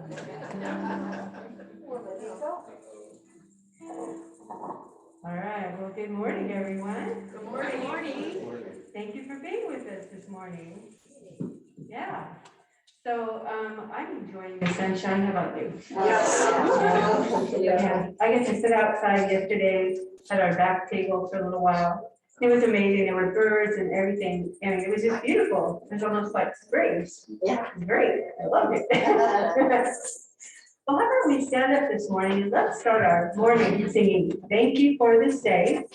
All right, well, good morning, everyone. Good morning. Good morning. Thank you for being with us this morning. Yeah. So I'm enjoying the sunshine. How about you? Yes. Yeah. I get to sit outside yesterday at our back table for a little while. It was amazing. There were birds and everything. And it was just beautiful. It was almost like spring. Yeah. It was great. I loved it. Well, how about we stand up this morning and let's start our morning singing "Thank You for This Day."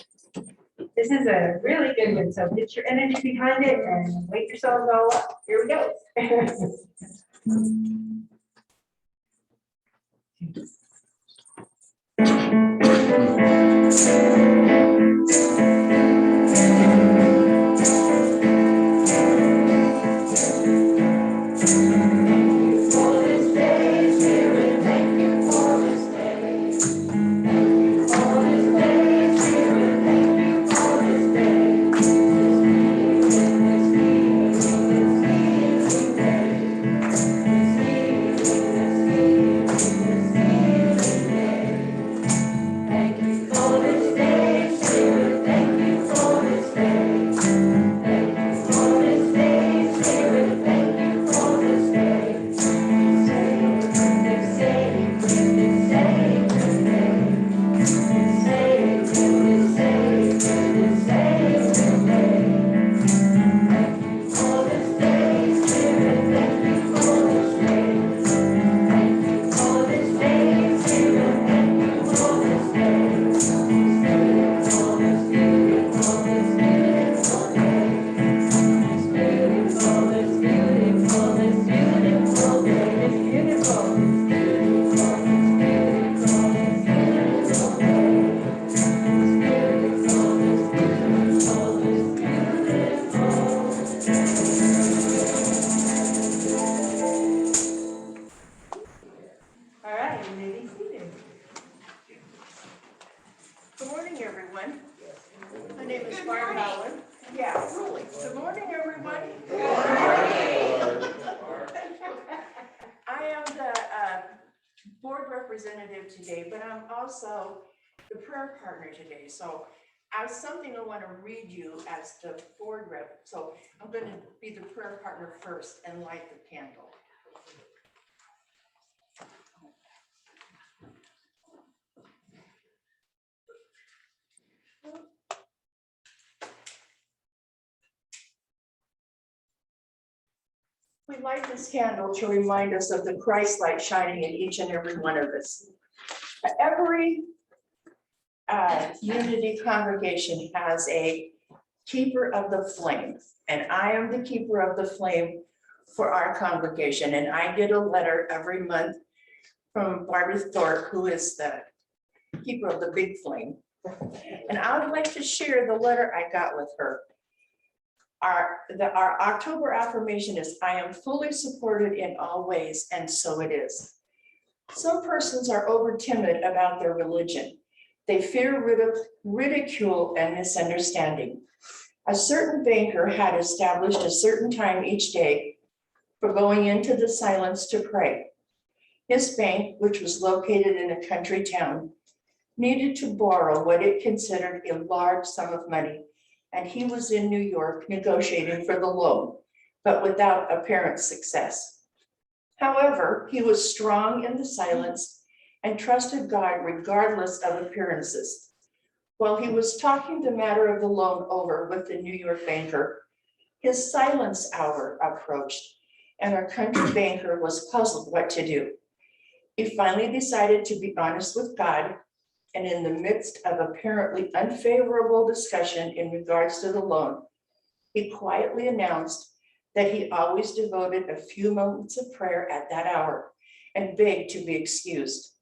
This is a really good one, so get your energy behind it and wake yourselves all up. Here we go. All right, you may be seated. Good morning, everyone. My name is Barb Howland. Yeah, really. Good morning, everyone. Good morning. I am the board representative today, but I'm also the prayer partner today. So I have something I want to read you as the board rep. So I'm going to be the prayer partner first and light the candle. We light this candle to remind us of the Christ light shining in each and every one of us. Every Unity congregation has a keeper of the flame, and I am the keeper of the flame for our congregation. And I get a letter every month from Barbara Thorpe, who is the keeper of the big flame. And I would like to share the letter I got with her. Our October affirmation is, I am fully supported in all ways, and so it is. Some persons are over timid about their religion. They fear ridicule and misunderstanding. A certain banker had established a certain time each day for going into the silence to pray. His bank, which was located in a country town, needed to borrow what it considered a large sum of money, and he was in New York negotiating for the loan, but without apparent success. However, he was strong in the silence and trusted God regardless of appearances. While he was talking the matter of the loan over with the New York banker, his silence hour approached, and our country banker was puzzled what to do. He finally decided to be honest with God, and in the midst of apparently unfavorable discussion in regards to the loan, he quietly announced that he always devoted a few moments of prayer at that hour and begged to be excused.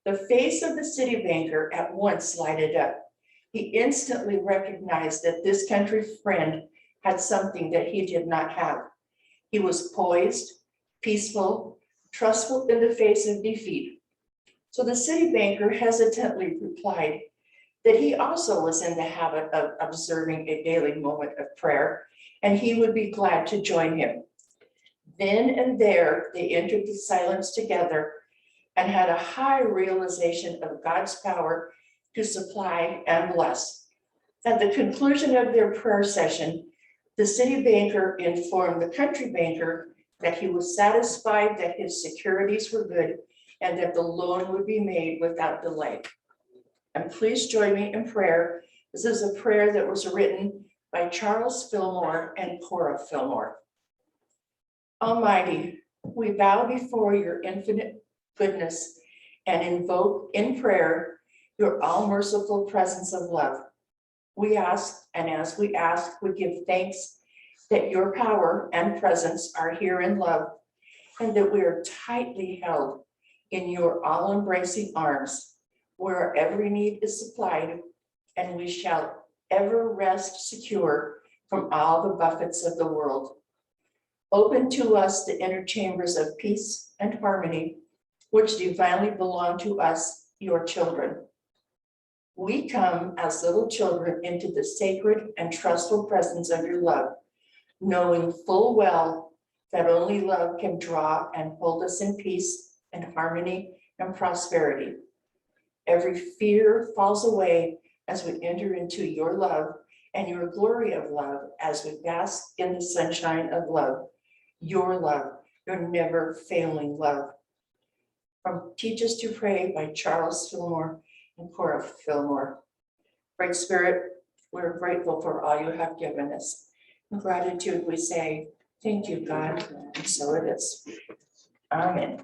The face of the city banker at once lighted up. He instantly recognized that this country friend had something that he did not have. He was poised, peaceful, trustful in the face of defeat. So the city banker hesitantly replied that he also was in the habit of observing a daily moment of prayer, and he would be glad to join him. Then and there, they entered the silence together and had a high realization of God's power to supply and bless. At the conclusion of their prayer session, the city banker informed the country banker that he was satisfied that his securities were good and that the loan would be made without delay. And please join me in prayer. This is a prayer that was written by Charles Fillmore and Cora Fillmore. Almighty, we bow before your infinite goodness and invoke in prayer your all-merciful presence of love. We ask, and as we ask, we give thanks that your power and presence are here in love, and that we are tightly held in your all-embracing arms, where every need is supplied, and we shall ever rest secure from all the buffets of the world. Open to us the inner chambers of peace and harmony, which divinely belong to us, your children. We come as little children into the sacred and trustful presence of your love, knowing full well that only love can draw and hold us in peace and harmony and prosperity. Every fear falls away as we enter into your love and your glory of love as we bask in the sunshine of love, your never failing love. From Teach Us to Pray by Charles Fillmore and Cora Fillmore. Great Spirit, we're grateful for all you have given us. In gratitude, we say, thank you, God, and so it is. Amen.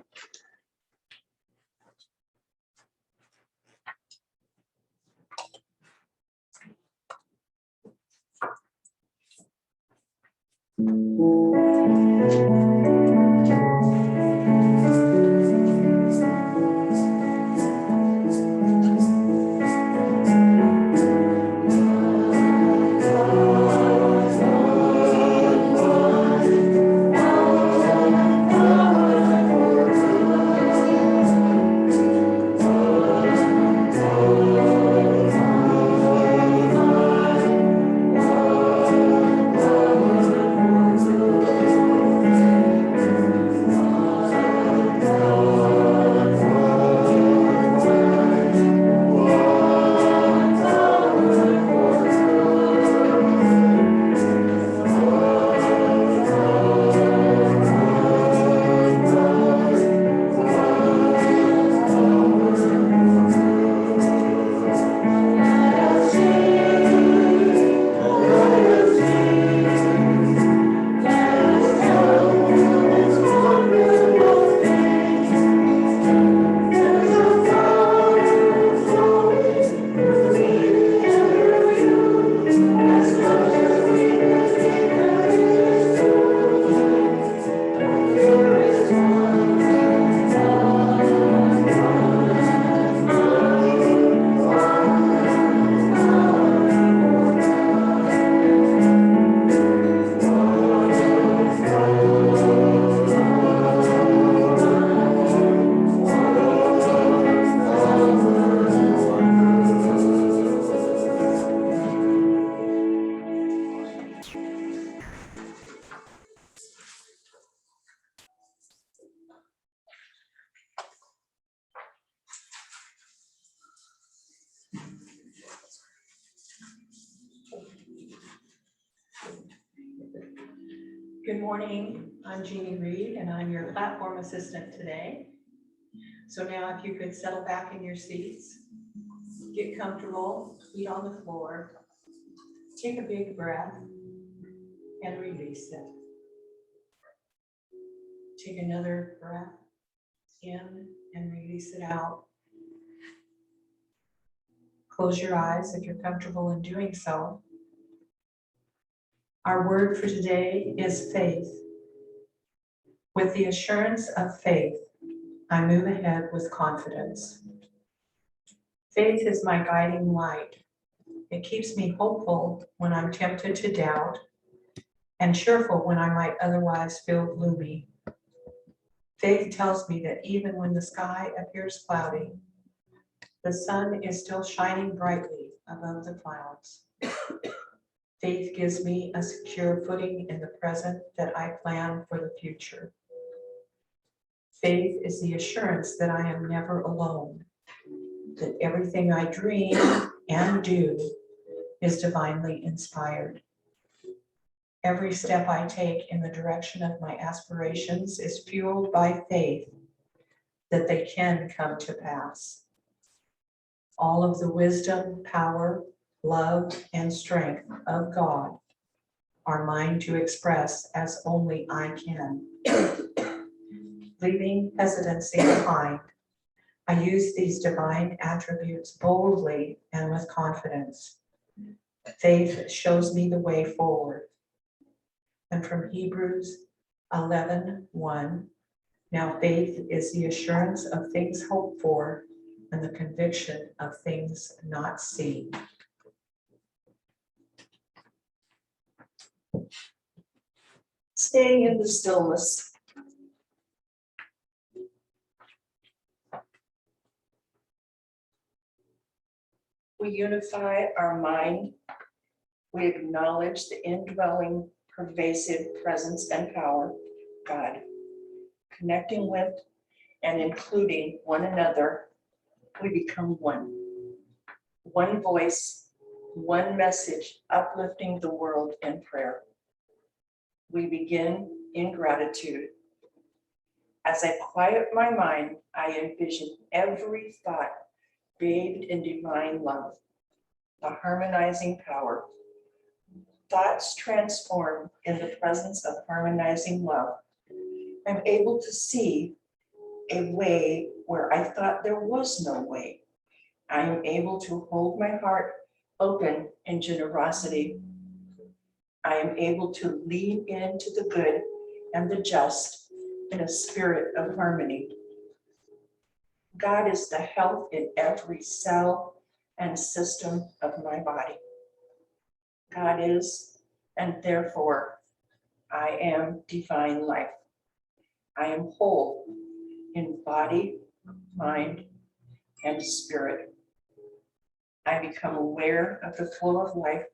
Good morning, I'm Jeannie Reed and I'm your platform assistant today. So now if you could settle back in your seats, get comfortable, feet on the floor, take a big breath and release it. Take another breath in and release it out. Close your eyes if you're comfortable in doing so. Our word for today is faith. With the assurance of faith, I move ahead with confidence. Faith is my guiding light. It keeps me hopeful when I'm tempted to doubt and cheerful when I might otherwise feel gloomy. Faith tells me that even when the sky appears cloudy, the sun is still shining brightly above the clouds. Faith gives me a secure footing in the present that I plan for the future. Faith is the assurance that I am never alone, that everything I dream and do is divinely inspired. Every step I take in the direction of my aspirations is fueled by faith that they can come to pass. All of the wisdom, power, love, and strength of God are mine to express as only I can. Leaving hesitancy behind, I use these divine attributes boldly and with confidence. Faith shows me the way forward. And from Hebrews 11:1, now faith is the assurance of things hoped for and the conviction of things not seen. Staying in the stillness. We unify our mind. We acknowledge the indwelling, pervasive presence and power, God. Connecting with and including one another, we become one. One voice, one message, uplifting the world in prayer. We begin in gratitude. As I quiet my mind, I envision every thought bathed in divine love, the harmonizing power. Thoughts transform in the presence of harmonizing love. I'm able to see a way where I thought there was no way. I am able to hold my heart open in generosity. I am able to lean into the good and the just in a spirit of harmony. God is the health in every cell and system of my body. God is, and therefore, I am divine life. I am whole in body, mind, and spirit. I become aware of the flow of life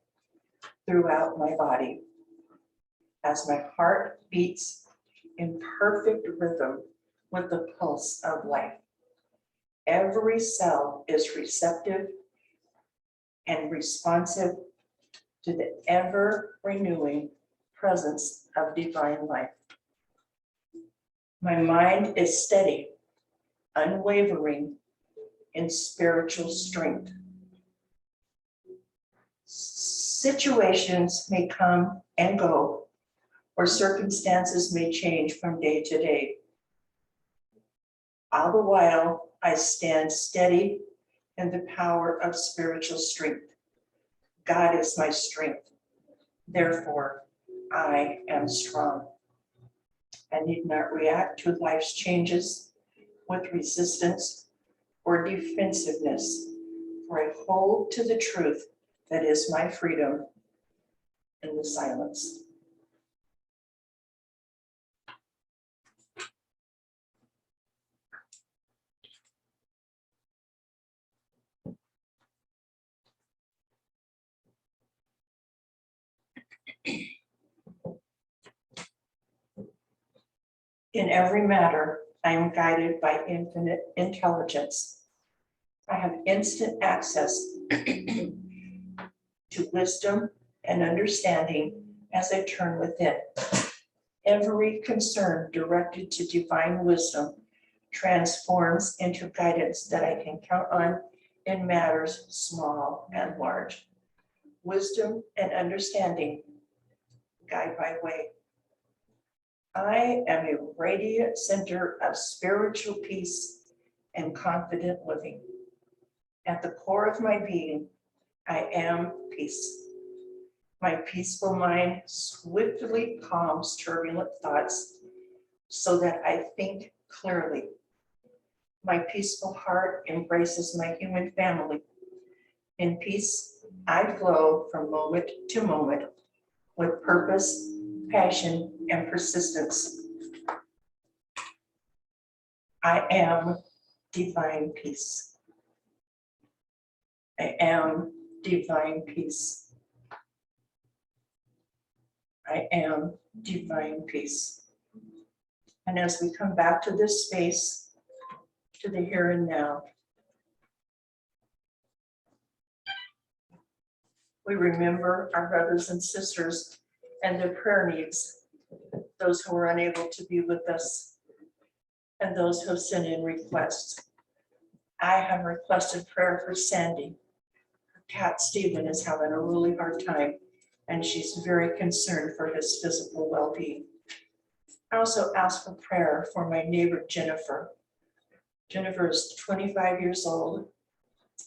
throughout my body. As my heart beats in perfect rhythm with the pulse of life. Every cell is receptive and responsive to the ever-renewing presence of divine life. My mind is steady, unwavering in spiritual strength. Situations may come and go, or circumstances may change from day to day. All the while, I stand steady in the power of spiritual strength. God is my strength. Therefore, I am strong. I need not react to life's changes with resistance or defensiveness, for I hold to the truth that is my freedom in the silence. In every matter, I am guided by infinite intelligence. I have instant access to wisdom and understanding as I turn within. Every concern directed to divine wisdom transforms into guidance that I can count on in matters small and large. Wisdom and understanding guide my way. I am a radiant center of spiritual peace and confident living. At the core of my being, I am peace. My peaceful mind swiftly calms turbulent thoughts so that I think clearly. My peaceful heart embraces my human family. In peace, I flow from moment to moment with purpose, passion, and persistence. I am divine peace. I am divine peace. I am divine peace. And as we come back to this space, to the here and now, we remember our brothers and sisters and their prayer needs, those who are unable to be with us, and those who have sent in requests. I have requested prayer for Sandy. Her cat Stephen is having a really hard time, and she's very concerned for his physical well-being. I also asked for prayer for my neighbor Jennifer. Jennifer is 25 years old,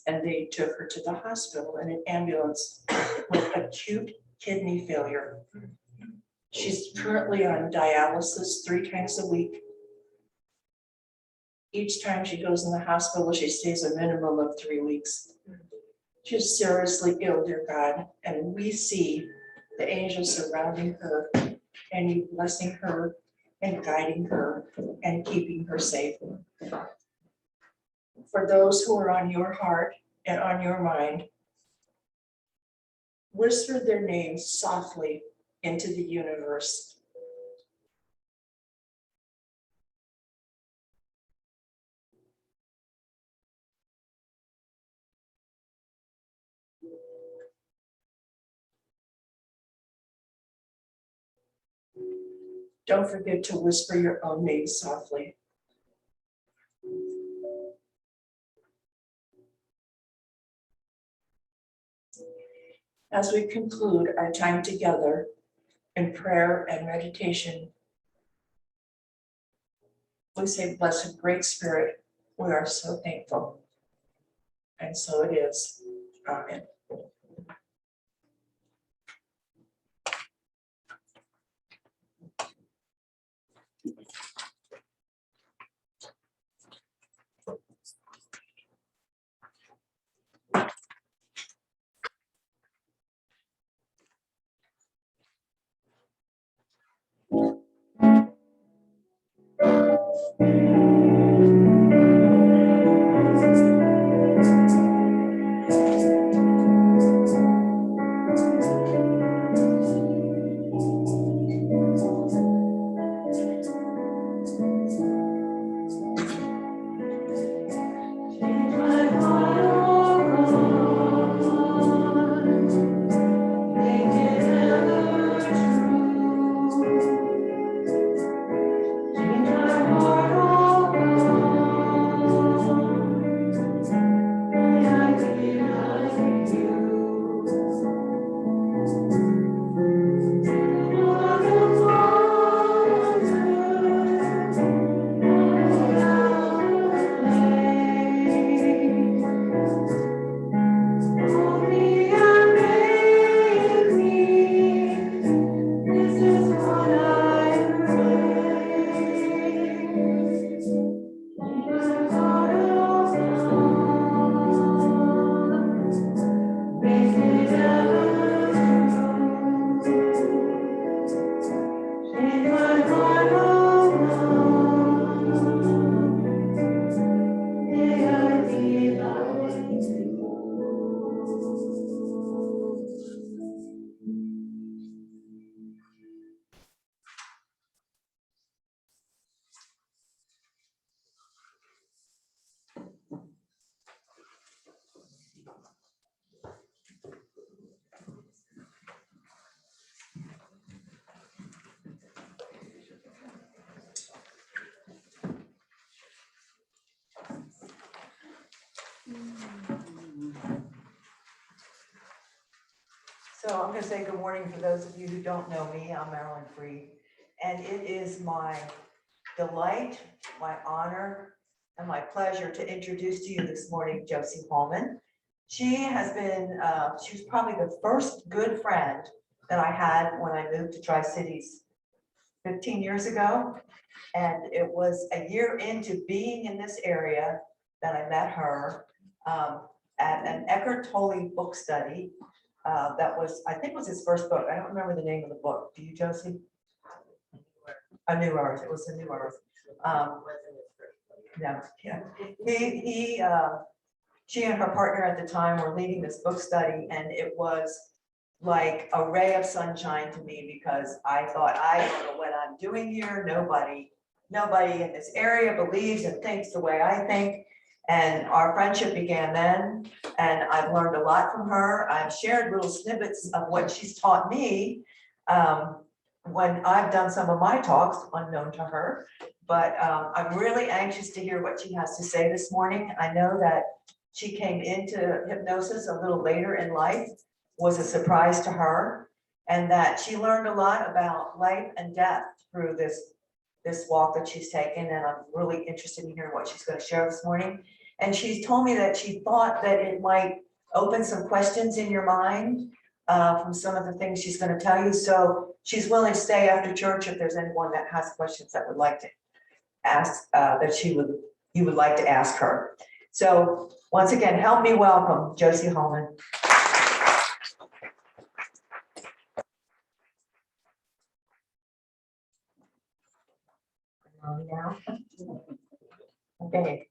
and they took her to the hospital in an ambulance with acute kidney failure. She's currently on dialysis 3 times a week. Each time she goes in the hospital, she stays a minimum of 3 weeks. She's seriously ill, dear God, and we see the angels surrounding her and you blessing her and guiding her and keeping her safe. For those who are on your heart and on your mind, whisper their names softly into the universe. Don't forget to whisper your own name softly. As we conclude our time together in prayer and meditation, we say, Blessed Great Spirit, we are so thankful. And so it is. Amen. So I'm going to say good morning for those of you who don't know me. I'm Marilyn Freed, and it is my delight, my honor, and my pleasure to introduce to you this morning Jocey Paulman. She has been, she was probably the first good friend that I had when I moved to Tri-Cities 15 years ago. And it was a year into being in this area that I met her at an Eckhart Tolle book study. That was, I think was his first book. I don't remember the name of the book. Do you, Josie? A New Earth. It was A New Earth. Yeah. She and her partner at the time were leading this book study, and it was like a ray of sunshine to me because I thought, I don't know what I'm doing here. Nobody in this area believes and thinks the way I think. And our friendship began then, and I've learned a lot from her. I've shared little snippets of what she's taught me when I've done some of my talks unknown to her. But I'm really anxious to hear what she has to say this morning. I know that she came into hypnosis a little later in life, was a surprise to her, and that she learned a lot about life and death through this walk that she's taken. And I'm really interested in hearing what she's going to share this morning. And she's told me that she thought that it might open some questions in your mind from some of the things she's going to tell you. So she's willing to stay after church if there's anyone that has questions that would like to ask, you would like to ask her. So once again, help me welcome Jocey Hallman. Now. Okay.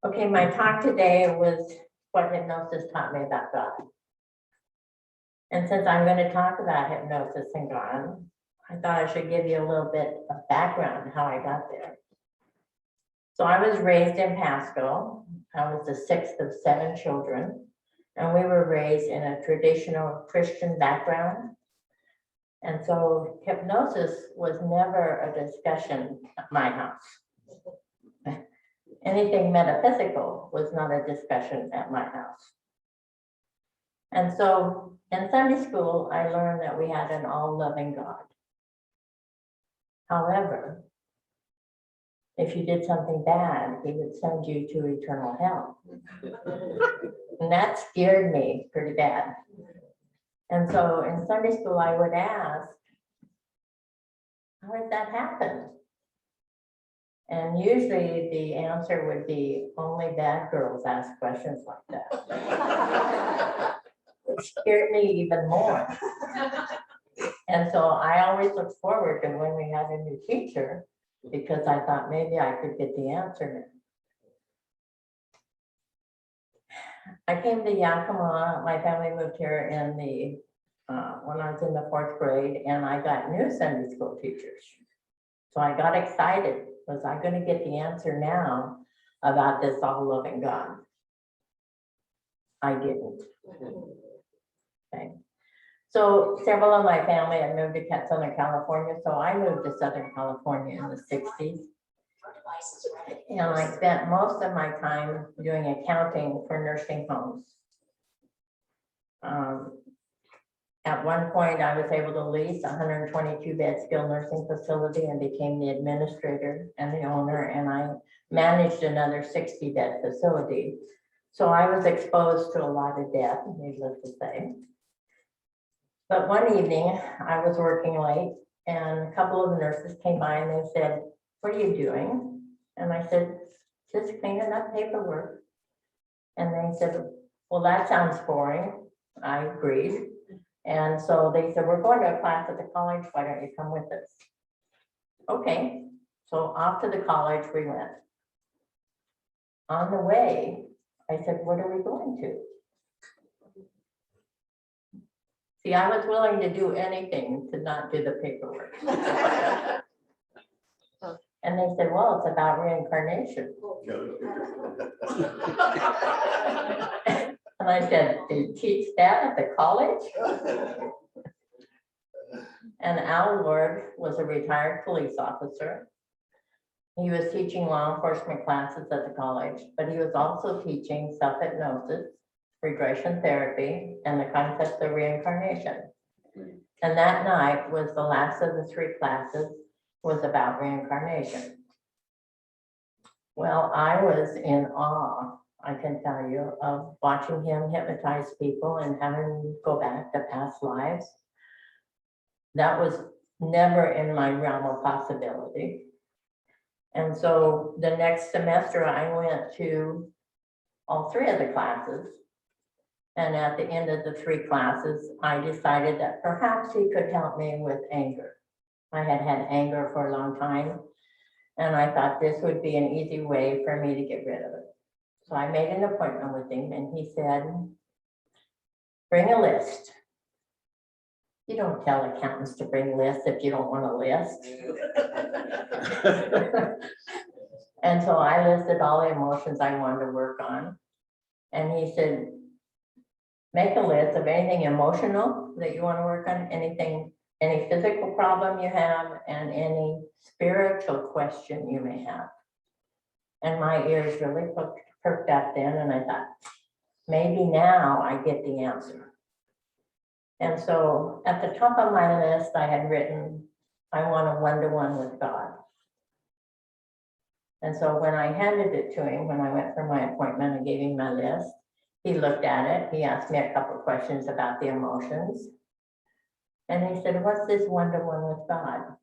Okay, my talk today was what hypnosis taught me about God. And since I'm going to talk about hypnosis and God, I thought I should give you a little bit of background how I got there. So I was raised in Pasco. I was the sixth of 7 children, and we were raised in a traditional Christian background. And so hypnosis was never a discussion at my house. Anything metaphysical was not a discussion at my house. And so in Sunday school, I learned that we had an all-loving God. However, if you did something bad, he would send you to eternal hell. And that scared me pretty bad. And so in Sunday school, I would ask, how did that happen? And usually the answer would be, only bad girls ask questions like that. It scared me even more. And so I always looked forward to when we had a new teacher, because I thought maybe I could get the answer. I came to Yakima. My family moved here in the when I was in the 4th grade, and I got new Sunday school teachers. So I got excited. Was I going to get the answer now about this all-loving God? I didn't. Okay. So several of my family had moved to Southern California, so I moved to Southern California in the 60s. And I spent most of my time doing accounting for nursing homes. At one point, I was able to lease a 122-bed skilled nursing facility and became the administrator and the owner, and I managed another 60-bed facility. So I was exposed to a lot of death, needless to say. But one evening, I was working late, and a couple of the nurses came by and they said, "What are you doing?" And I said, "Just cleaning up paperwork." And they said, "Well, that sounds boring." I agreed. And so they said, "We're going to a class at the college. Why don't you come with us?" Okay. So off to the college we went. On the way, I said, "What are we going to?" See, I was willing to do anything to not do the paperwork. And they said, "Well, it's about reincarnation." And I said, "Do you teach that at the college?" And Al Lord was a retired police officer. He was teaching law enforcement classes at the college, but he was also teaching self-hypnosis, regression therapy, and the concept of reincarnation. And that night was the last of the 3 classes, was about reincarnation. Well, I was in awe, I can tell you, of watching him hypnotize people and having them go back to past lives. That was never in my realm of possibility. And so the next semester I went to all 3 of the classes. And at the end of the 3 classes, I decided that perhaps he could help me with anger. I had had anger for a long time, and I thought this would be an easy way for me to get rid of it. So I made an appointment with him, and he said, bring a list. You don't tell accountants to bring lists if you don't want a list. And so I listed all the emotions I wanted to work on. And he said, make a list of anything emotional that you want to work on, anything, any physical problem you have, and any spiritual question you may have. And my ears really perked up then, and I thought, maybe now I get the answer. And so at the top of my list, I had written, I want a one-to-one with God. And so when I handed it to him, when I went for my appointment and gave him my list, he looked at it. He asked me a couple of questions about the emotions. And he said, what's this one-to-one with God?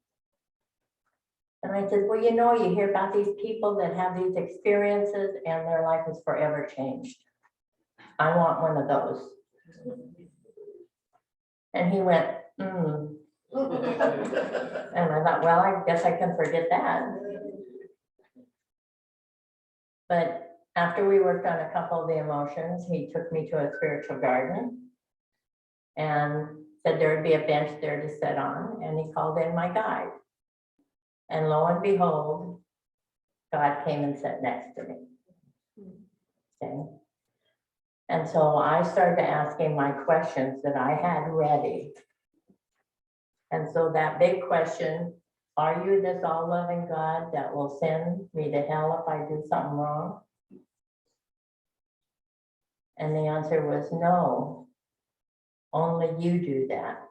And I said, well, you know, you hear about these people that have these experiences and their life is forever changed. I want one of those. And he went, And I thought, well, I guess I can forget that. But after we worked on a couple of the emotions, he took me to a spiritual garden and said there would be a bench there to sit on, and he called in my guide. And lo and behold, God came and sat next to me. Okay. And so I started asking my questions that I had ready. And so that big question, are you this all-loving God that will send me to hell if I do something wrong? And the answer was no, only you do that.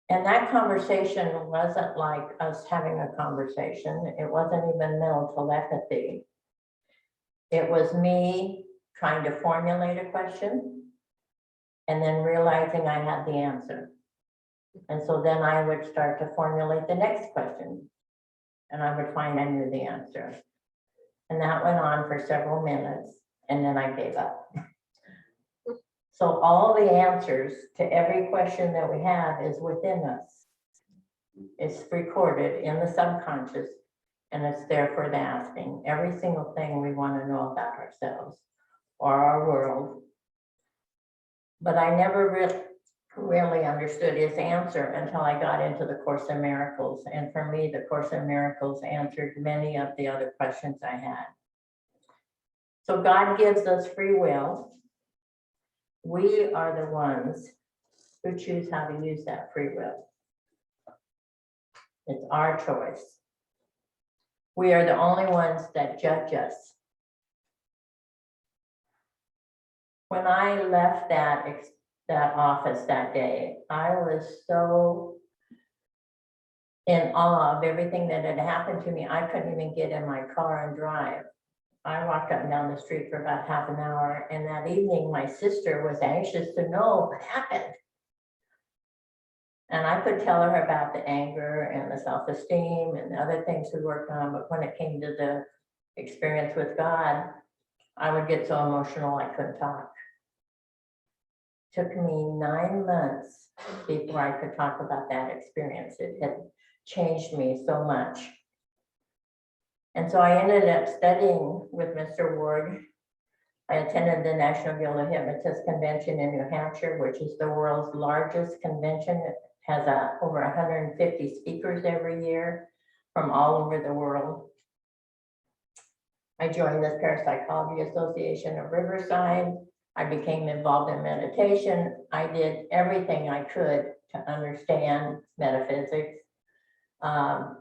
And that conversation wasn't like us having a conversation. It wasn't even mental telepathy. It was me trying to formulate a question and then realizing I had the answer. And so then I would start to formulate the next question and I would find I knew the answer. And that went on for several minutes and then I gave up. So all the answers to every question that we have is within us. It's recorded in the subconscious and it's there for the asking. Every single thing we want to know about ourselves or our world. But I never really understood his answer until I got into the Course in Miracles. And for me, the Course in Miracles answered many of the other questions I had. So God gives us free will. We are the ones who choose how to use that free will. It's our choice. We are the only ones that judge us. When I left that office that day, I was so in awe of everything that had happened to me. I couldn't even get in my car and drive. I walked up and down the street for about half an hour, and that evening my sister was anxious to know what happened. And I could tell her about the anger and the self-esteem and the other things we worked on, but when it came to the experience with God, I would get so emotional I couldn't talk. Took me 9 months before I could talk about that experience. It had changed me so much. And so I ended up studying with Mr. Ward. I attended the National Guild of Hypnotists Convention in New Hampshire, which is the world's largest convention. It has over 150 speakers every year from all over the world. I joined the Parapsychology Association of Riverside. I became involved in meditation. I did everything I could to understand metaphysics,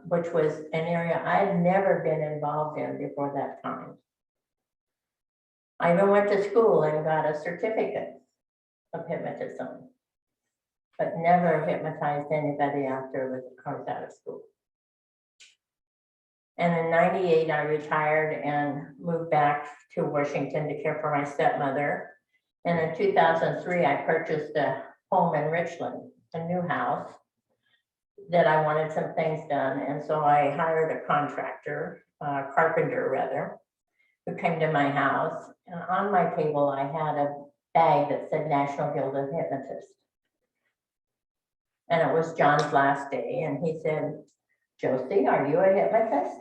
which was an area I had never been involved in before that time. I even went to school and got a certificate of hypnotism, but never hypnotized anybody after I was out of school. And in '98, I retired and moved back to Washington to care for my stepmother. And in 2003, I purchased a home in Richland, a new house that I wanted some things done. And so I hired a contractor, carpenter rather, who came to my house. And on my table, I had a bag that said National Guild of Hypnotists. And it was John's last day. And he said, Josie, are you a hypnotist?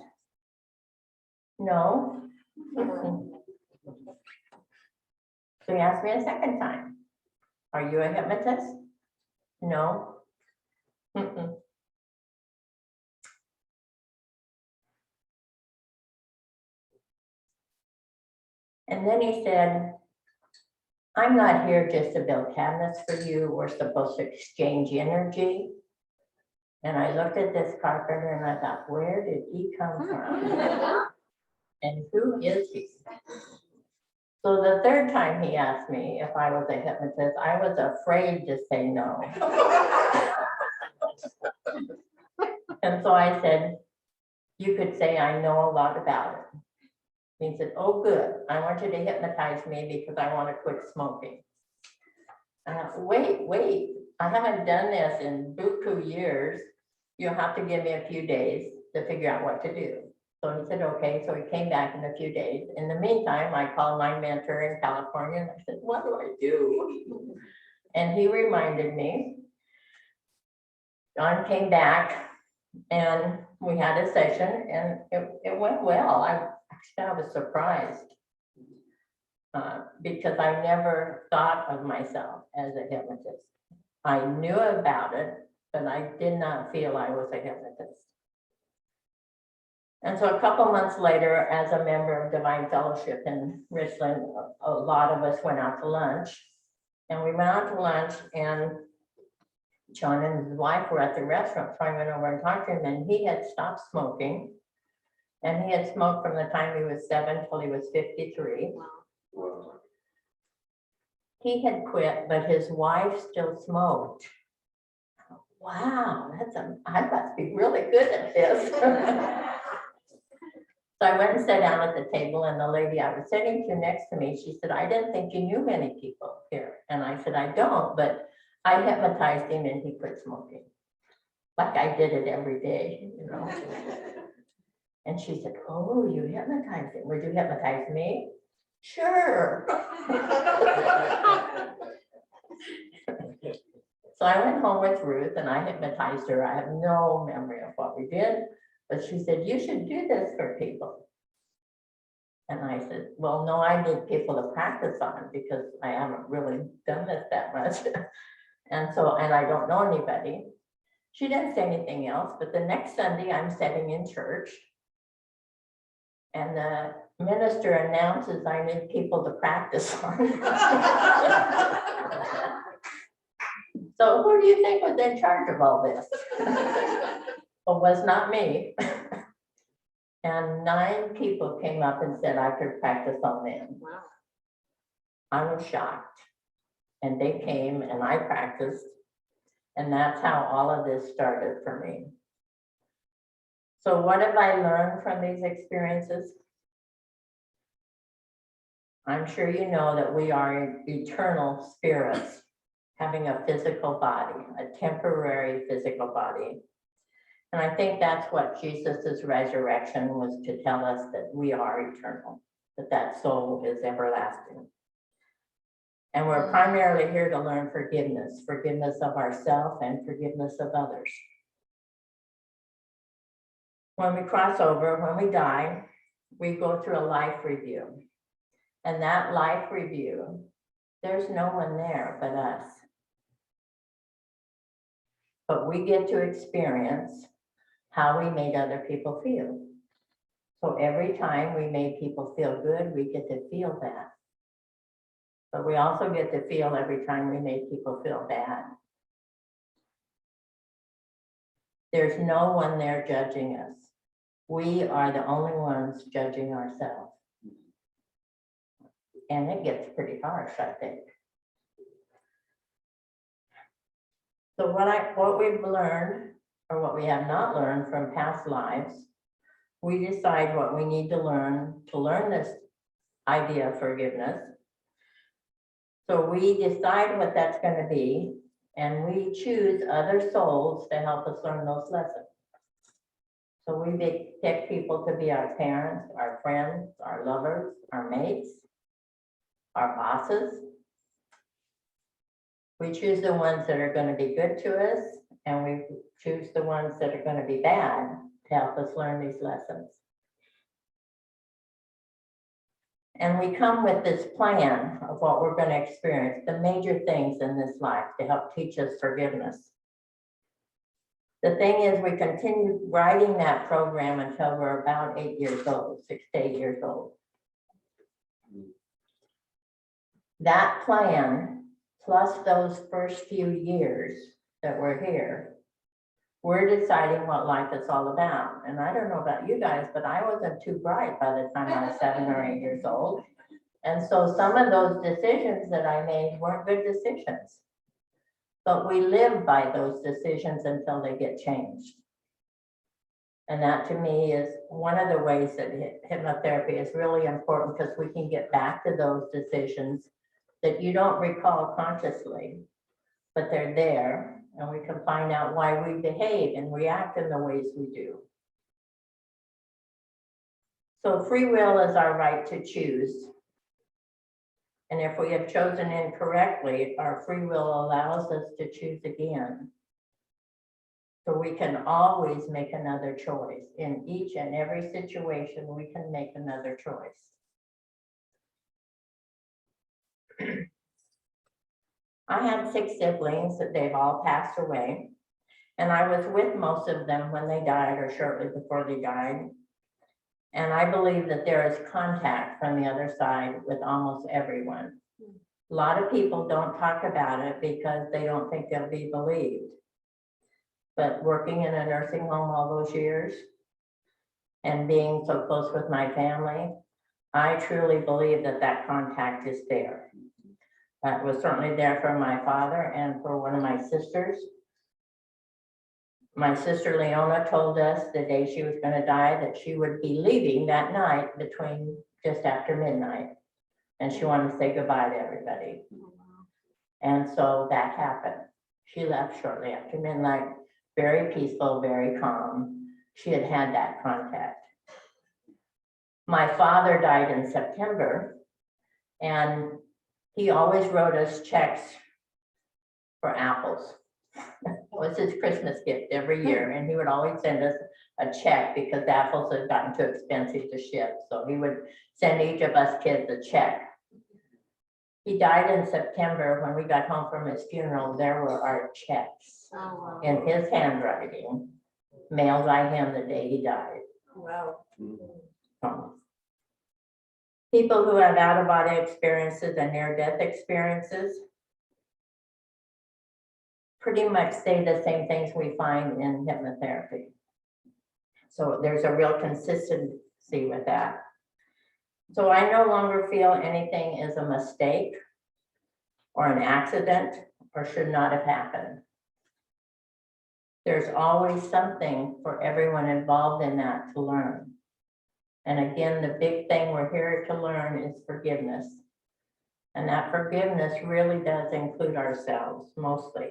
No. So he asked me a second time, are you a hypnotist? No. Mm-mm. And then he said, I'm not here just to build cabinets for you. We're supposed to exchange energy. And I looked at this carpenter and I thought, where did he come from? And who is he? So the third time he asked me if I was a hypnotist, I was afraid to say no. And so I said, you could say I know a lot about it. He said, oh, good. I want you to hypnotize me because I want to quit smoking. Wait, I haven't done this in buku years. You'll have to give me a few days to figure out what to do. So he said, okay. So he came back in a few days. In the meantime, I called my mentor in California and I said, what do I do? And he reminded me. John came back and we had a session and it went well. I was surprised because I never thought of myself as a hypnotist. I knew about it, but I did not feel I was a hypnotist. And so a couple months later, as a member of Divine Fellowship in Richland, a lot of us went out to lunch. And we went out to lunch and John and his wife were at the restaurant. So I went over and talked to him and he had stopped smoking. And he had smoked from the time he was 7 till he was 53. Wow. He had quit, but his wife still smoked. Wow, I must be really good at this. So I went and sat down at the table and the lady I was sitting to next to me, she said, I didn't think you knew many people here. And I said, I don't, but I hypnotized him and he quit smoking. Like I did it every day, you know. And she said, oh, you hypnotized him. Would you hypnotize me? Sure. So I went home with Ruth and I hypnotized her. I have no memory of what we did, but she said, you should do this for people. And I said, well, no, I need people to practice on because I haven't really done this that much. And I don't know anybody. She didn't say anything else, but the next Sunday I'm sitting in church and the minister announces I need people to practice on. So who do you think was in charge of all this? Well, was not me. And 9 people came up and said I could practice on them. Wow. I was shocked. And they came and I practiced. And that's how all of this started for me. So what have I learned from these experiences? I'm sure you know that we are eternal spirits having a physical body, a temporary physical body. And I think that's what Jesus's resurrection was to tell us, that we are eternal, that soul is everlasting. And we're primarily here to learn forgiveness of ourselves and forgiveness of others. When we cross over, when we die, we go through a life review. And that life review, there's no one there but us. But we get to experience how we made other people feel. So every time we made people feel good, we get to feel that. But we also get to feel every time we made people feel bad. There's no one there judging us. We are the only ones judging ourselves. And it gets pretty harsh, I think. So what we've learned, or what we have not learned from past lives, we decide what we need to learn this idea of forgiveness. So we decide what that's going to be, and we choose other souls to help us learn those lessons. So we pick people to be our parents, our friends, our lovers, our mates, our bosses. We choose the ones that are going to be good to us, and we choose the ones that are going to be bad to help us learn these lessons. And we come with this plan of what we're going to experience, the major things in this life to help teach us forgiveness. The thing is, we continue writing that program until we're about 8 years old, 6 to 8 years old. That plan, plus those first few years that we're here, we're deciding what life is all about. And I don't know about you guys, but I wasn't too bright by the time I was 7 or 8 years old. And so some of those decisions that I made weren't good decisions. But we live by those decisions until they get changed. And that to me is one of the ways that hypnotherapy is really important, because we can get back to those decisions that you don't recall consciously, but they're there, and we can find out why we behave and react in the ways we do. So free will is our right to choose. And if we have chosen incorrectly, our free will allows us to choose again. So we can always make another choice. In each and every situation, we can make another choice. I had 6 siblings that they've all passed away. And I was with most of them when they died or shortly before they died. And I believe that there is contact from the other side with almost everyone. A lot of people don't talk about it because they don't think they'll be believed. But working in a nursing home all those years and being so close with my family, I truly believe that that contact is there. It was certainly there for my father and for one of my sisters. My sister Leona told us the day she was going to die that she would be leaving that night between just after midnight. And she wanted to say goodbye to everybody. And so that happened. She left shortly after midnight, very peaceful, very calm. She had had that contact. My father died in September, and he always wrote us checks for apples. It was his Christmas gift every year, and he would always send us a check because apples had gotten too expensive to ship. So he would send each of us kids a check. He died in September. When we got home from his funeral, there were our checks in his handwriting, mailed by him the day he died. Wow. People who have out-of-body experiences and near-death experiences pretty much say the same things we find in hypnotherapy. So there's a real consistency with that. So I no longer feel anything is a mistake or an accident or should not have happened. There's always something for everyone involved in that to learn. And again, the big thing we're here to learn is forgiveness. And that forgiveness really does include ourselves mostly.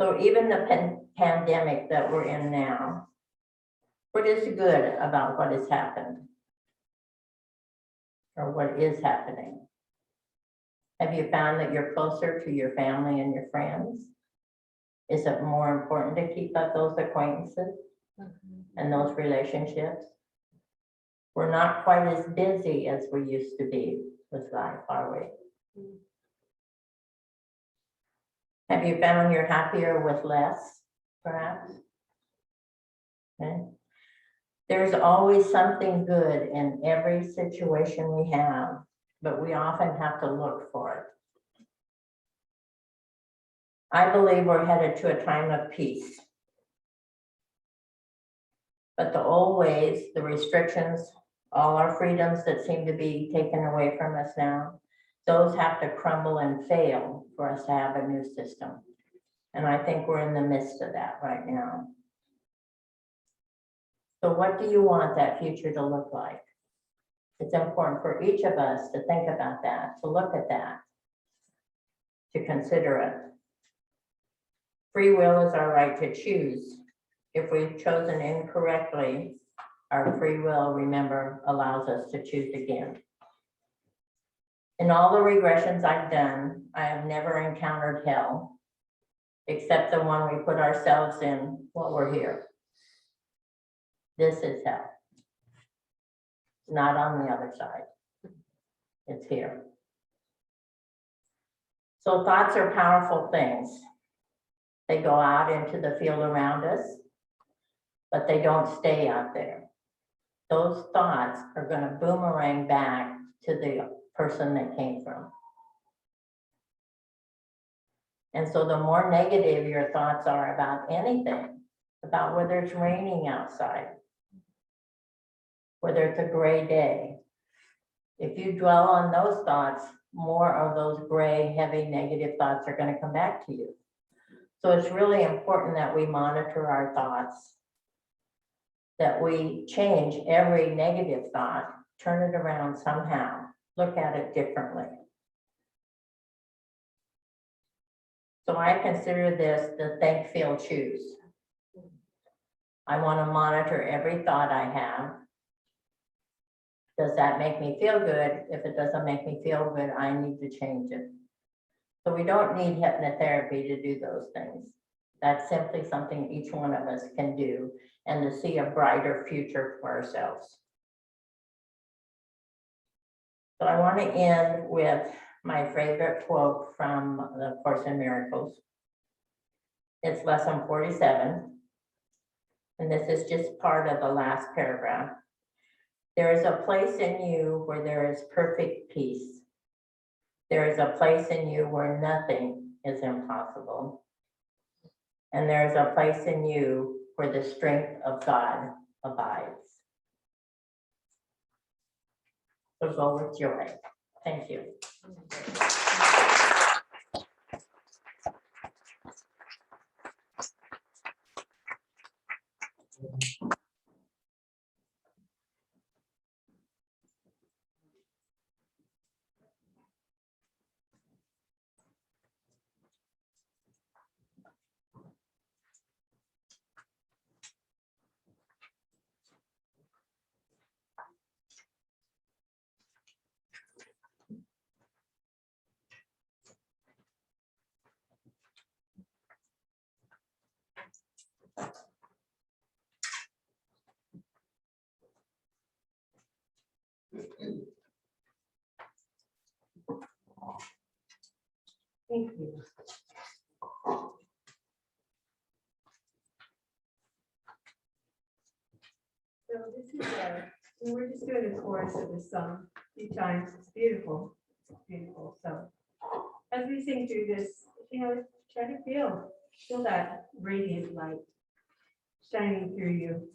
So even the pandemic that we're in now, what is good about what has happened? Or what is happening? Have you found that you're closer to your family and your friends? Is it more important to keep up those acquaintances and those relationships? We're not quite as busy as we used to be with life, are we? Have you found you're happier with less, perhaps? Okay. There's always something good in every situation we have, but we often have to look for it. I believe we're headed to a time of peace. But the old ways, the restrictions, all our freedoms that seem to be taken away from us now, those have to crumble and fail for us to have a new system. And I think we're in the midst of that right now. So what do you want that future to look like? It's important for each of us to think about that, to look at that, to consider it. Free will is our right to choose. If we've chosen incorrectly, our free will, remember, allows us to choose again. In all the regressions I've done, I have never encountered hell, except the one we put ourselves in while we're here. This is hell. It's not on the other side. It's here. So thoughts are powerful things. They go out into the field around us, but they don't stay out there. Those thoughts are going to boomerang back to the person that came from. And so the more negative your thoughts are about anything, about whether it's raining outside, whether it's a gray day, if you dwell on those thoughts, more of those gray, heavy, negative thoughts are going to come back to you. So it's really important that we monitor our thoughts, that we change every negative thought, turn it around somehow, look at it differently. So I consider this the think, feel, choose. I want to monitor every thought I have. Does that make me feel good? If it doesn't make me feel good, I need to change it. So we don't need hypnotherapy to do those things. That's simply something each one of us can do, and to see a brighter future for ourselves. So I want to end with my favorite quote from the Course in Miracles. It's lesson 47. And this is just part of the last paragraph. There is a place in you where there is perfect peace. There is a place in you where nothing is impossible. And there is a place in you where the strength of God abides. So go with joy. Thank you. Thank you. So this is we're just doing a chorus of the song a few times. It's beautiful. It's beautiful. So as we sing through this, try to feel that radiant light shining through you.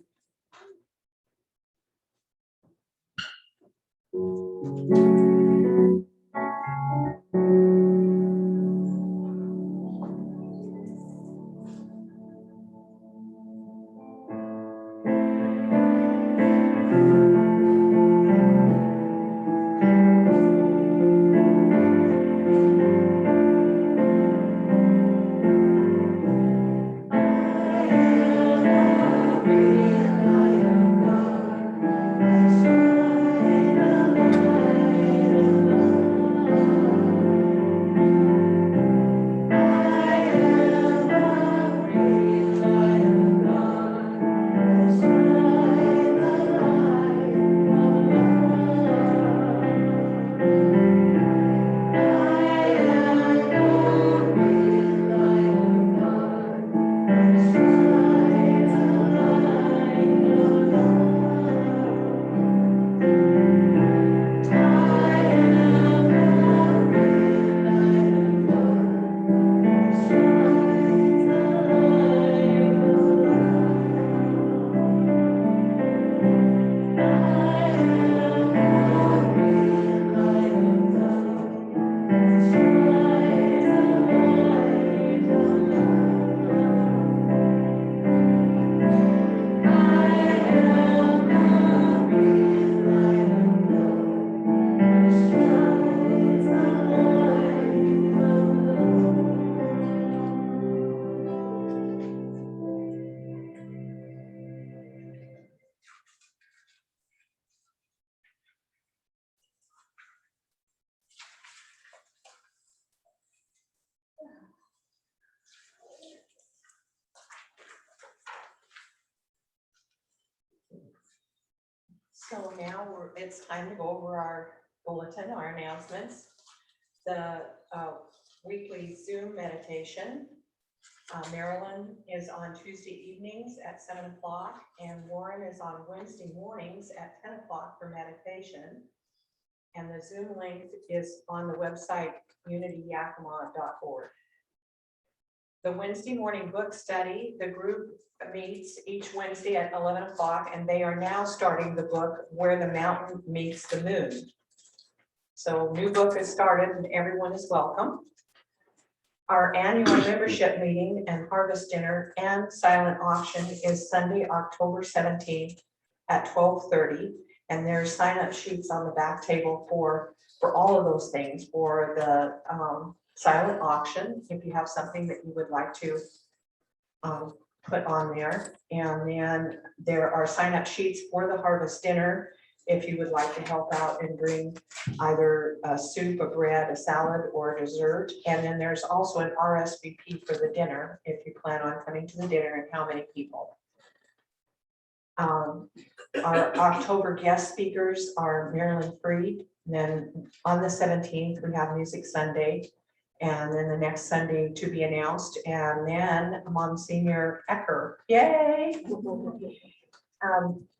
Light of God, I shine a light. So now it's time to go over our bulletin, our announcements. The weekly Zoom meditation. Marilyn is on Tuesday evenings at 7 o'clock, and Warren is on Wednesday mornings at 10 o'clock for meditation. And the Zoom link is on the website unityyakima.org. The Wednesday morning book study, the group meets each Wednesday at 11 o'clock, and they are now starting the book Where the Mountain Meets the Moon. So new book has started and everyone is welcome. Our annual membership meeting and harvest dinner and silent auction is Sunday, October 17th at 12:30. And there's sign-up sheets on the back table for all of those things, for the silent auction, if you have something that you would like to put on there. And then there are sign-up sheets for the harvest dinner, if you would like to help out and bring either a soup, a bread, a salad, or a dessert. And then there's also an RSVP for the dinner, if you plan on coming to the dinner and how many people. Our October guest speakers are Marilyn Freed. And then on the 17th, we have Music Sunday. And then the next Sunday to be announced. And then Monsignor Ecker, yay!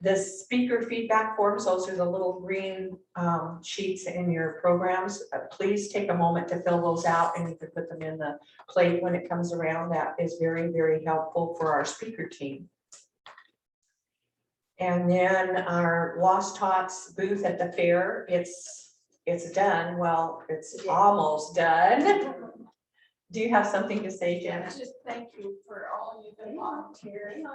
The speaker feedback forms, those are the little green sheets in your programs. Please take a moment to fill those out, and you can put them in the plate when it comes around. That is very, very helpful for our speaker team. And then our Lost Tots booth at the fair, it's done. Well, it's almost done. Do you have something to say, Janet? Just thank you for all you've been volunteering.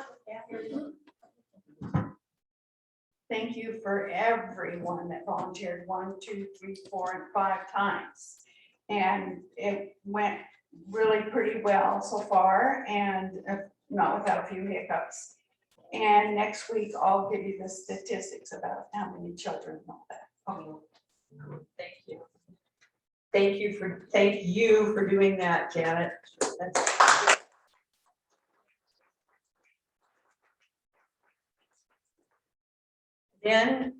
Thank you for everyone that volunteered 1, 2, 3, 4, and 5 times. And it went really pretty well so far, and not without a few hiccups. And next week, I'll give you the statistics about how many children and all that. Oh, thank you. Thank you for doing that, Janet. That's then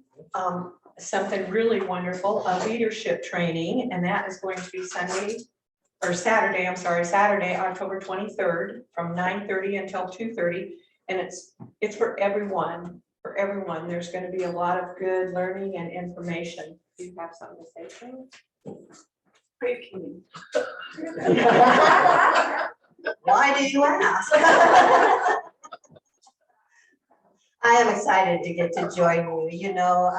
something really wonderful, a leadership training, and that is going to be Saturday, October 23rd from 9:30 until 2:30. And it's for everyone, There's going to be a lot of good learning and information. Do you have something to say, Shane? Why do you ask? I am excited to get to join you. You know,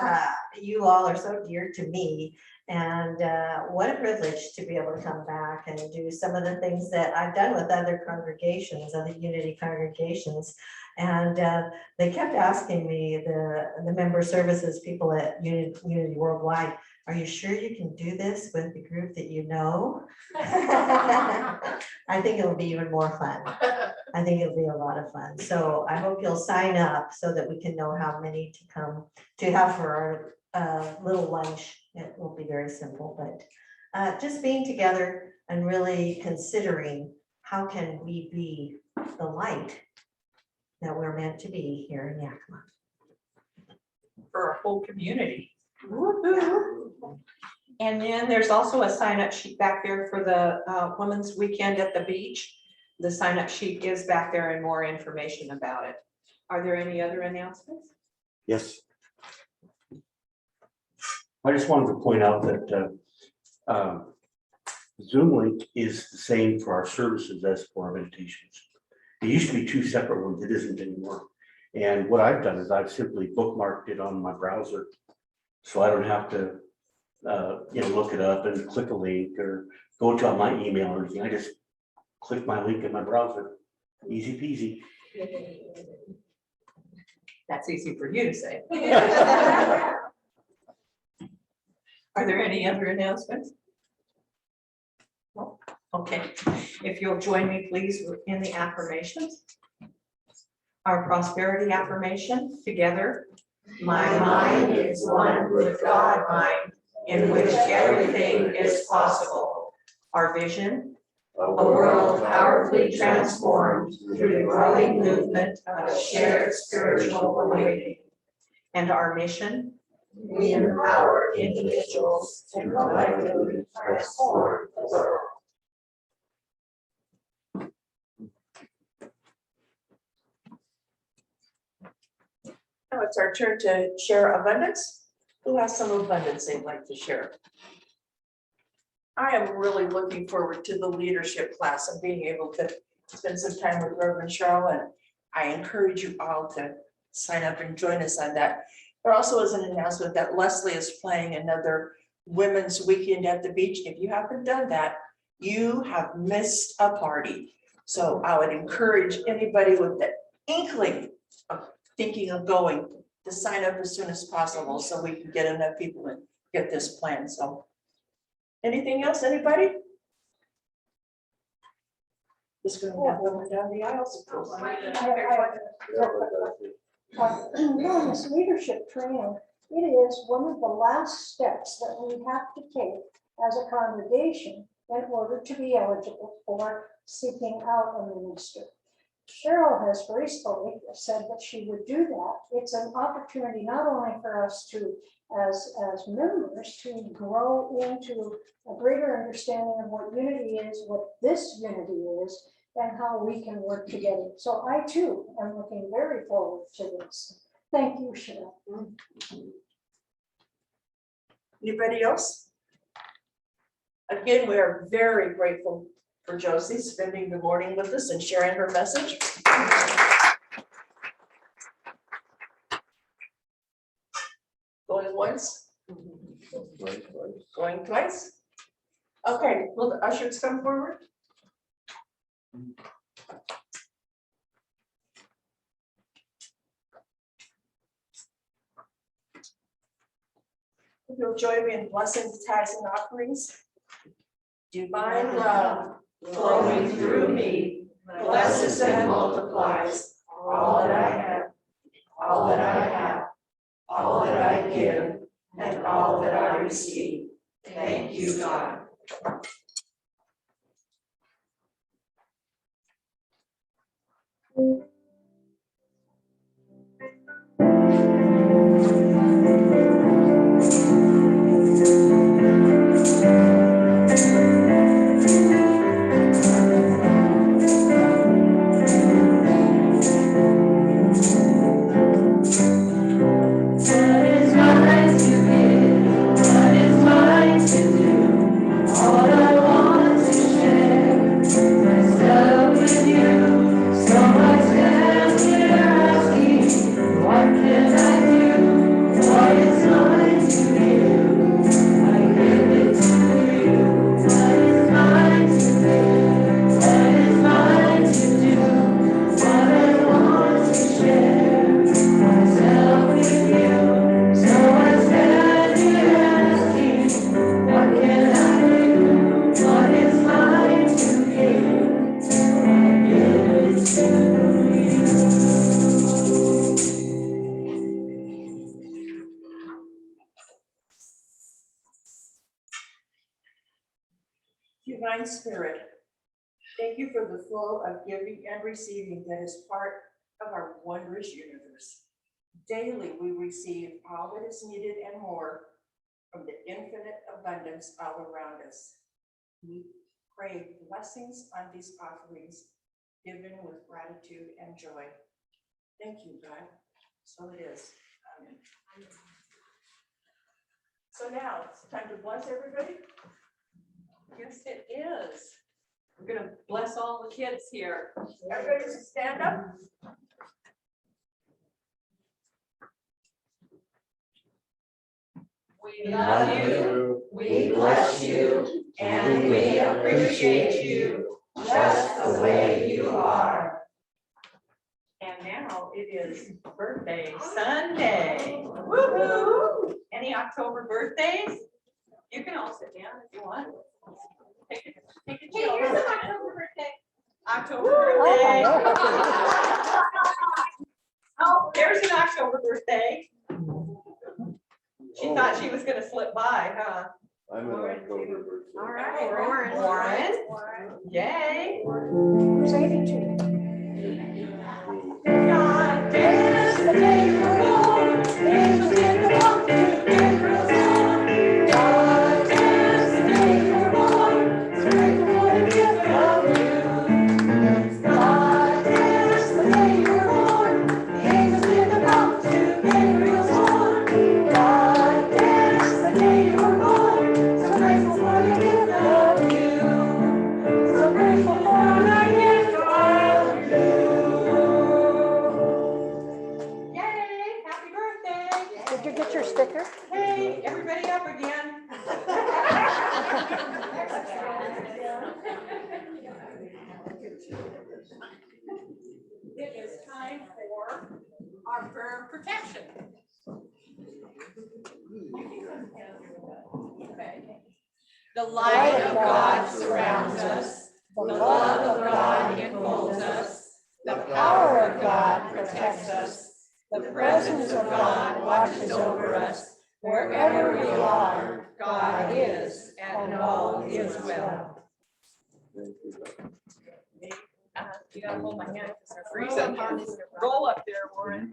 you all are so dear to me, and what a privilege to be able to come back and do some of the things that I've done with other congregations, other Unity congregations. And they kept asking me, the member services people at Unity Worldwide, are you sure you can do this with the group that you know? I think it'll be even more fun. I think it'll be a lot of fun. So I hope you'll sign up so that we can know how many to come to have for our little lunch. It will be very simple, but just being together and really considering how can we be the light that we're meant to be here in Yakima. For our whole community. Woo-hoo. And then there's also a sign-up sheet back there for the Women's Weekend at the Beach. The sign-up sheet is back there and more information about it. Are there any other announcements? Yes. I just wanted to point out that Zoom link is the same for our services as for our meditations. It used to be 2 separate ones. It isn't anymore. And what I've done is I've simply bookmarked it on my browser, so I don't have to look it up and click a link or go to my email or anything. I just click my link in my browser. Easy peasy. That's easy for you to say. Are there any other announcements? No? Okay, if you'll join me, please, in the affirmations. Our prosperity affirmation together. My mind is one with God mind, in which everything is possible. Our vision, a world powerfully transformed through the growing movement of shared spiritual awakening. and our mission. We empower individuals to collectively transform the world. Now it's our turn to share abundance. Who has some abundance they'd like to share? I am really looking forward to the leadership class and being able to spend some time with Reverend Cheryl, and I encourage you all to sign up and join us on that. There also is an announcement that Leslie is planning another Women's Weekend at the Beach. If you haven't done that, you have missed a party. So I would encourage anybody with the inkling of thinking of going to sign up as soon as possible so we can get enough people and get this planned. So anything else, anybody? Just gonna walk over down the aisles. During this leadership training, it is one of the last steps that we have to take as a congregation in order to be eligible for seeking out a minister. Cheryl has gracefully said that she would do that. It's an opportunity not only for us to, as members, to grow into a greater understanding of what unity is, what this unity is, and how we can work together. So I too am looking very forward to this. Thank you, Cheryl. Anybody else? Again, we are very grateful for Josie spending the morning with us and sharing her message. Going once? Going twice? Okay, will the ushers come forward? If you'll join me in blessing the tithes and offerings. Divine love flowing through me, blesses and multiplies all that I have, all that I have, all that I give, and all that I receive. Thank you, God. Divine Spirit, thank you for the flow of giving and receiving that is part of our wondrous universe. Daily we receive all that is needed and more from the infinite abundance all around us. We pray blessings on these offerings given with gratitude and joy. Thank you, God. So it is. Amen. So now it's time to bless everybody. Yes, it is. We're gonna bless all the kids here. Everybody just stand up. We love you, we bless you, and we appreciate you just the way you are. and now it is birthday Sunday. Woo-hoo! Any October birthdays? You can all sit down if you want. Take a chill. Hey, here's an October birthday. October birthday. Oh, there's an October birthday. She thought she was gonna slip by, huh? I'm an October birthday. All right, Warren. Yay. Who's 82? God, dance the day you're born. It is time for our prayer of protection. Okay. The light of God surrounds us. The love of God enfolds us. The power of God protects us. The presence of God watches over us. Wherever we are, God is, and all is well. You gotta hold my hand because they're freezing. Roll up there, Warren.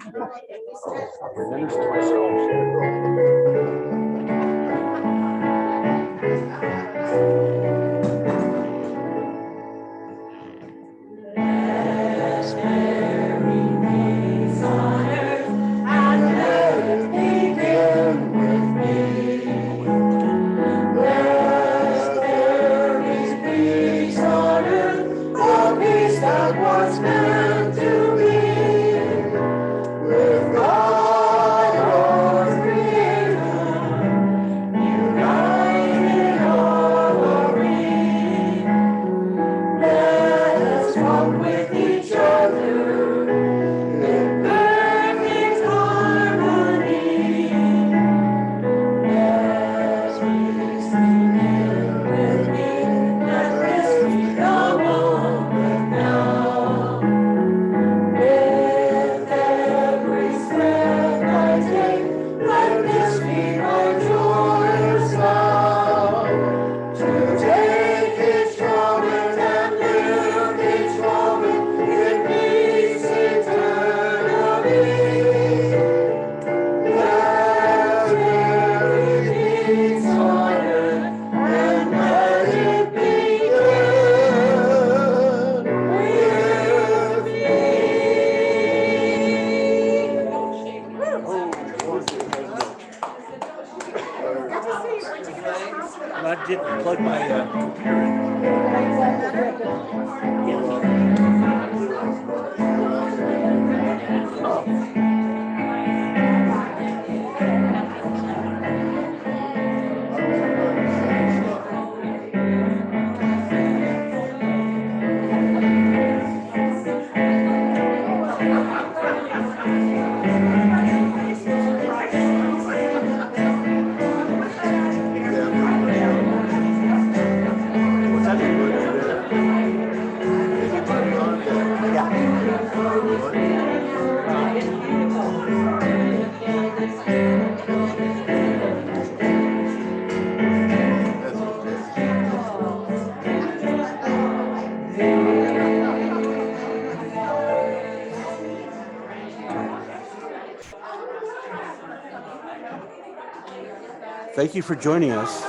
I didn't plug my computer in. Thank you for joining us.